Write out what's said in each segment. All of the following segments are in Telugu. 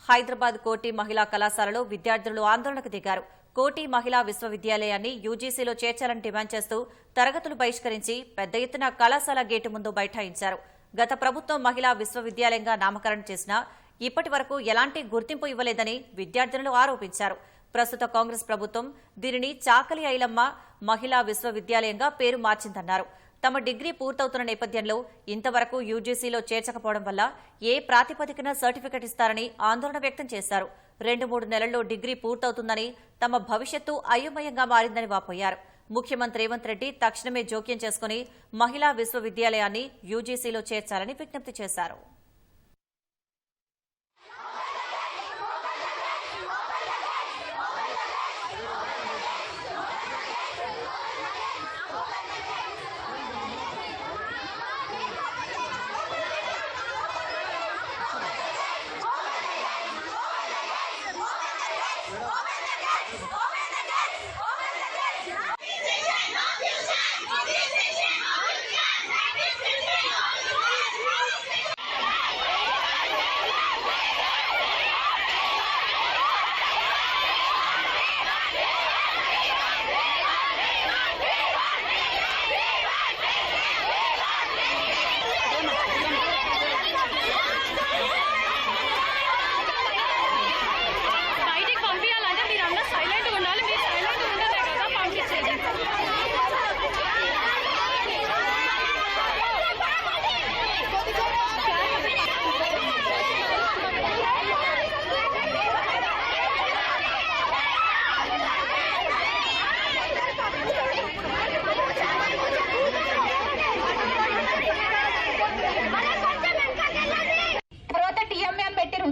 హైదరాబాద్ కోటి మహిళా కళాశాలలో విద్యార్థులు ఆందోళనకు దిగారు. కోటి మహిళా విశ్వవిద్యాలయాన్ని యూజీసీలో చేర్చాలని డిమాండ్ చేస్తూ తరగతులు బహిష్కరించి పెద్ద ఎత్తున కళాశాల గేటు ముందు బైఠాయించారు. గత ప్రభుత్వం మహిళా విశ్వవిద్యాలయంగా నామకరణం చేసినా ఇప్పటి వరకు ఎలాంటి గుర్తింపు ఇవ్వలేదని విద్యార్థినులు ఆరోపించారు. ప్రస్తుత కాంగ్రెస్ ప్రభుత్వం దీనిని చాకలి ఐలమ్మ మహిళా విశ్వవిద్యాలయంగా పేరు మార్చిందన్నారు. తమ డిగ్రీ పూర్తవుతున్న నేపథ్యంలో ఇంతవరకు యూజీసీలో చేర్చకపోవడం వల్ల ఏ ప్రాతిపదికన సర్టిఫికెట్ ఇస్తారని ఆందోళన వ్యక్తం చేశారు. 2-3 నెలల్లో డిగ్రీ పూర్తవుతుందని, తమ భవిష్యత్తు అయోమయంగా మారిందని వాపోయారు. ముఖ్యమంత్రి రేవంత్ రెడ్డి తక్షణమే జోక్యం చేసుకుని మహిళా విశ్వవిద్యాలయాన్ని యూజీసీలో చేర్చాలని విజ్ఞప్తి చేశారు.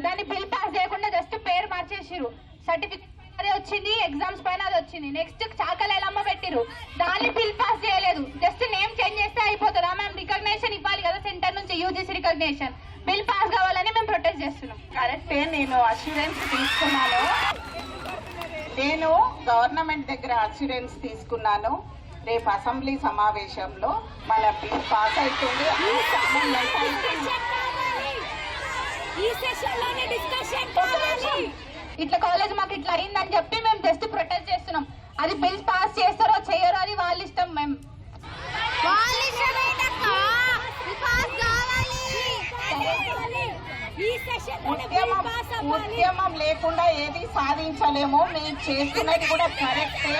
దాన్ని బిల్ పాస్ చేయకుండా జస్ట్ పేరు మార్చేసిరు. సర్టిఫికేట్ అదే వచ్చింది, ఎగ్జామ్స్ పైన అది వచ్చింది. నెక్స్ట్ చాకలి ఐలమ్మ పెట్టిరు, దాన్ని బిల్ పాస్ చేయలేదు. జస్ట్ నేమ్ చేంజ్ చేస్తే అయిపోతుందా? మేము రికగ్నేషన్ ఇవ్వాలి కదా సెంటర్ నుంచి, యూజీసీ రికగ్నేషన్. బిల్ పాస్ కావాలని మేము ప్రొటెస్ట్ చేస్తున్నాం. కరెక్టే, నేను అష్యూరెన్స్ తీసుకున్నాను. నేను గవర్నమెంట్ దగ్గర అష్యూరెన్స్ తీసుకున్నాను. రేపు అసెంబ్లీ సమావేశంలో మన బిల్ పాస్ అవుతుంది. ఇట్లా కాలేజ్ మాకు ఇట్లా అయిందని చెప్పి మేము జస్ట్ ప్రొటెస్ట్ చేస్తున్నాం. అది బిల్స్ పాస్ చేస్తారో చేయరో అది వాళ్ళ ఇష్టం. మేము ఉద్యమం లేకుండా ఏది సాధించలేము. మేము చేస్తున్నది కూడా కరెక్టే.